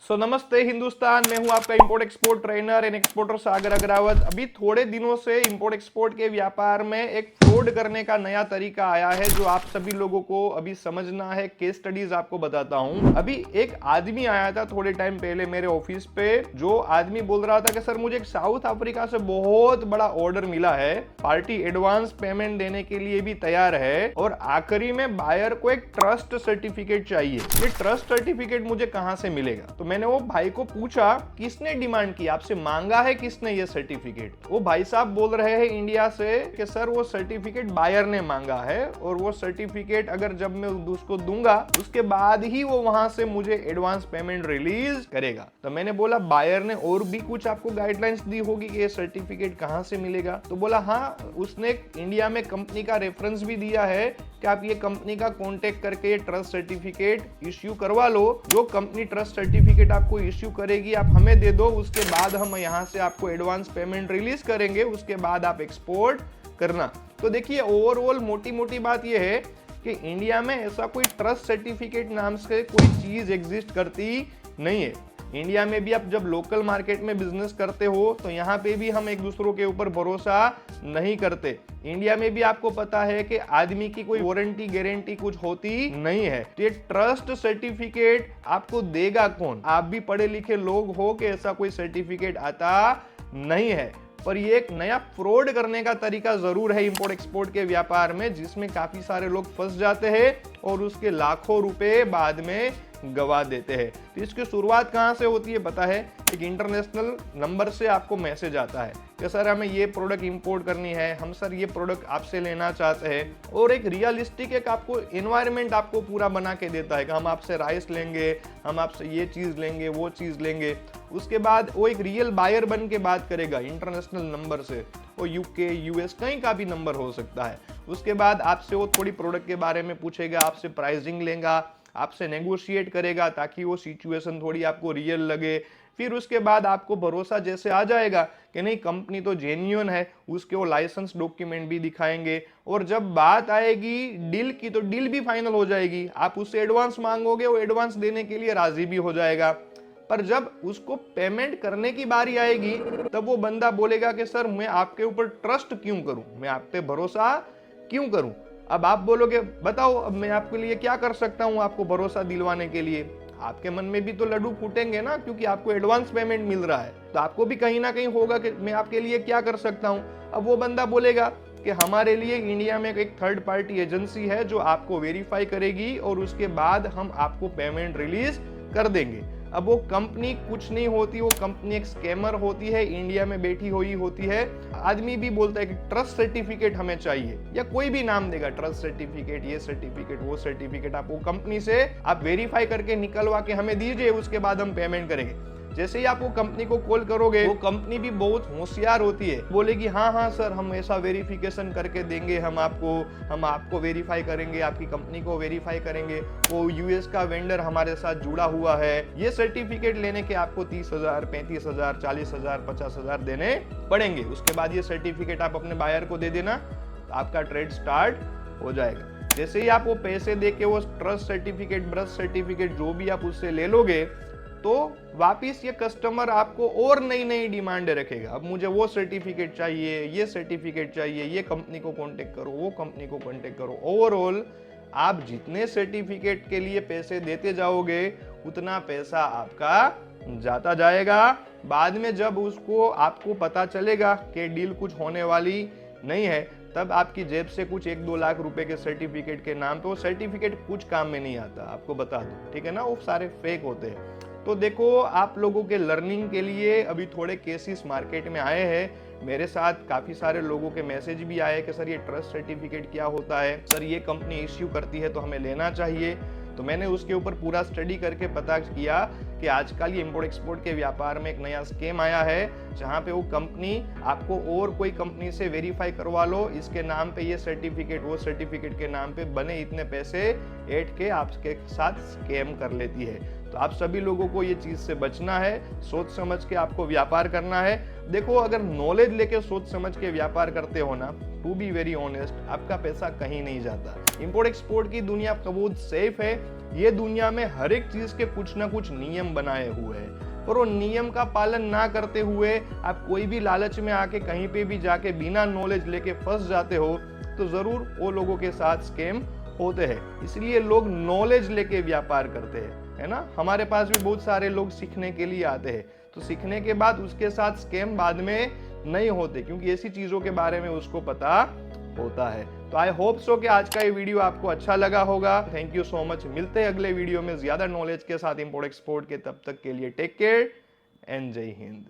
नमस्ते हिंदुस्तान, मैं हूं आपका import export trainer and exporter Sagar Agrawat. अभी थोड़े दिनों से इंपोर्ट एक्सपोर्ट के व्यापार में एक फ्रॉड करने का नया तरीका आया है जो आप सभी लोगों को अभी समझना है। केस स्टडीज आपको बताता हूं। अभी एक आदमी आया था थोड़े टाइम पहले मेरे ऑफिस पे, जो आदमी बोल रहा था कि सर मुझे एक साउथ अफ्रीका से बहुत बड़ा ऑर्डर मिला है, पार्टी एडवांस पेमेंट देने के लिए भी तैयार है और आखिरी में बायर को एक ट्रस्ट सर्टिफिकेट चाहिए। ये ट्रस्ट सर्टिफिकेट मुझे कहां से मिलेगा? तो मैंने वो भाई को पूछा किसने डिमांड की, आपसे मांगा है किसने ये सर्टिफिकेट? वो भाई साहब बोल रहे हैं इंडिया से कि सर वो सर्टिफिकेट बायर ने मांगा है और वो सर्टिफिकेट अगर जब मैं उसको दूंगा उसके बाद ही वो वहां से मुझे एडवांस पेमेंट रिलीज करेगा। तो मैंने बोला बायर ने और भी कुछ आपको गाइडलाइंस दी होगी कि ये सर्टिफिकेट कहां से मिलेगा? तो बोला हाँ, उसने इंडिया में कंपनी का रेफरेंस भी दिया है कि आप ये कंपनी का कांटेक्ट करके ये ट्रस्ट सर्टिफिकेट इश्यू करवा लो। जो कंपनी ट्रस्ट सर्टिफिकेट आपको इश्यू करेगी आप हमें दे दो, उसके बाद हम यहाँ से आपको एडवांस पेमेंट रिलीज करेंगे, उसके बाद आप एक्सपोर्ट करना। तो देखिए ओवरऑल मोटी मोटी बात ये है कि इंडिया में ऐसा कोई ट्रस्ट सर्टिफिकेट नाम से कोई चीज एग्जिस्ट करती नहीं है। इंडिया में भी आप जब लोकल मार्केट में बिजनेस करते हो तो यहाँ पे भी हम एक दूसरों के ऊपर भरोसा नहीं करते। इंडिया में भी आपको पता है कि आदमी की कोई वारंटी गारंटी कुछ होती नहीं है। तो ये ट्रस्ट सर्टिफिकेट आपको देगा कौन? आप भी पढ़े लिखे लोग हो कि ऐसा कोई सर्टिफिकेट आता नहीं है। पर ये एक नया फ्रॉड करने का तरीका जरूर है इंपोर्ट एक्सपोर्ट के व्यापार में, जिसमें काफी सारे लोग फंस जाते हैं और उसके लाखों रुपए बाद में गवा देते हैं। तो इसकी शुरुआत कहां से होती है पता है? एक इंटरनेशनल नंबर से आपको मैसेज आता है कि सर हमें ये प्रोडक्ट इंपोर्ट करनी है, हम सर ये प्रोडक्ट आपसे लेना चाहते हैं, और एक रियलिस्टिक एक आपको एनवायरनमेंट आपको पूरा बना के देता है कि हम आपसे राइस लेंगे, हम आपसे ये चीज लेंगे, वो चीज लेंगे। उसके बाद वो एक रियल बायर बन के बात करेगा इंटरनेशनल नंबर से, वो यूके यूएस कहीं का भी नंबर हो सकता है। उसके बाद आपसे वो थोड़ी प्रोडक्ट के बारे में पूछेगा, आपसे प्राइसिंग लेगा, आपसे नेगोशिएट करेगा ताकि वो सिचुएशन थोड़ी आपको रियल लगे। फिर उसके बाद आपको भरोसा जैसे आ जाएगा कि नहीं कंपनी तो जेन्युइन है, उसके वो लाइसेंस डॉक्यूमेंट भी दिखाएंगे, और जब बात आएगी डील की तो डील भी फाइनल हो जाएगी। आप उससे एडवांस मांगोगे, वो एडवांस देने के लिए राजी भी हो जाएगा। पर जब उसको पेमेंट करने की बारी आएगी तब वो बंदा बोलेगा कि सर मैं आपके ऊपर ट्रस्ट क्यों करूं, मैं आप पे भरोसा क्यों करूं? अब आप बोलोगे बताओ अब मैं आपके लिए क्या कर सकता हूं आपको भरोसा दिलवाने के लिए? आपके मन में भी तो लड्डू फूटेंगे ना, क्योंकि आपको एडवांस पेमेंट मिल रहा है। तो आपको भी कहीं ना कहीं होगा कि मैं आपके लिए क्या कर सकता हूं। अब वो बंदा बोलेगा कि हमारे लिए इंडिया में एक थर्ड पार्टी एजेंसी है जो आपको वेरीफाई करेगी और उसके बाद हम आपको पेमेंट रिलीज कर देंगे। अब वो कंपनी कुछ नहीं होती, वो कंपनी एक स्कैमर होती है, इंडिया में बैठी हुई होती है। आदमी भी बोलता है कि ट्रस्ट सर्टिफिकेट हमें चाहिए, या कोई भी नाम देगा, ट्रस्ट सर्टिफिकेट, ये सर्टिफिकेट, वो सर्टिफिकेट। आप वो कंपनी से आप वेरीफाई करके निकलवा के हमें दीजिए, उसके बाद हम पेमेंट करेंगे। जैसे ही आप वो कंपनी को कॉल करोगे, वो कंपनी भी बहुत होशियार होती है, बोलेगी हाँ हाँ सर हम ऐसा वेरिफिकेशन करके देंगे, हम आपको वेरीफाई करेंगे, आपकी कंपनी को वेरीफाई करेंगे, वो यूएस का वेंडर हमारे साथ जुड़ा हुआ है। ये सर्टिफिकेट लेने के आपको 30,000, 35,000, 40,000, 50,000 देने पड़ेंगे। उसके बाद ये सर्टिफिकेट आप अपने बायर को दे देना, तो आपका ट्रेड स्टार्ट हो जाएगा। जैसे ही आप वो पैसे दे के वो ट्रस्ट सर्टिफिकेट, ब्रस्ट सर्टिफिकेट जो भी आप उससे ले लोगे, तो वापिस ये कस्टमर आपको और नई नई डिमांड रखेगा। अब मुझे वो सर्टिफिकेट चाहिए, ये सर्टिफिकेट चाहिए, ये कंपनी को कांटेक्ट करो, वो कंपनी को कांटेक्ट करो। ओवरऑल आप जितने सर्टिफिकेट के लिए पैसे देते जाओगे उतना पैसा आपका जाता जाएगा। बाद में जब उसको आपको पता चलेगा कि डील कुछ होने वाली नहीं है, तब आपकी जेब से कुछ 1-2 लाख रुपए के सर्टिफिकेट के नाम पे, वो सर्टिफिकेट कुछ काम में नहीं आता, आपको बता दो, ठीक है ना? वो सारे फेक होते हैं। तो देखो आप लोगों के लर्निंग के लिए अभी थोड़े केसेस मार्केट में आए हैं। मेरे साथ काफी सारे लोगों के मैसेज भी आए कि सर ये ट्रस्ट सर्टिफिकेट क्या होता है, सर ये कंपनी इश्यू करती है तो हमें लेना चाहिए। तो मैंने उसके ऊपर पूरा स्टडी करके पता किया कि आजकल ये इंपोर्ट एक्सपोर्ट के व्यापार में एक नया स्कीम आया है, जहां पे वो कंपनी आपको और कोई कंपनी से वेरीफाई करवा लो, इसके नाम पे ये सर्टिफिकेट, वो सर्टिफिकेट के नाम पे बने इतने पैसे ऐड के आपके साथ स्कैम कर लेती है। तो आप सभी लोगों को ये चीज से बचना है, सोच समझ के आपको व्यापार करना है। देखो अगर नॉलेज लेके सोच समझ के व्यापार करते हो ना, टू बी वेरी ऑनेस्ट आपका पैसा कहीं नहीं जाता। इंपोर्ट एक्सपोर्ट की दुनिया बहुत सेफ है। ये दुनिया में हर एक चीज के कुछ ना कुछ नियम बनाए हुए हैं, और वो नियम का पालन ना करते हुए आप कोई भी लालच में आके कहीं पे भी जाके बिना नॉलेज लेके फंस जाते हो तो जरूर वो लोगों के साथ स्कैम होते हैं। इसलिए लोग नॉलेज लेके व्यापार करते हैं, है ना। हमारे पास भी बहुत सारे लोग सीखने के लिए आते हैं, तो सीखने के बाद उसके साथ स्कैम बाद में नहीं होते, क्योंकि ऐसी चीजों के बारे में उसको पता होता है। तो आई होप सो कि आज का ये वीडियो आपको अच्छा लगा होगा। Thank you so much. मिलते हैं अगले वीडियो में ज्यादा नॉलेज के साथ इंपोर्ट एक्सपोर्ट के। तब तक के लिए टेक केयर एंड जय हिंद।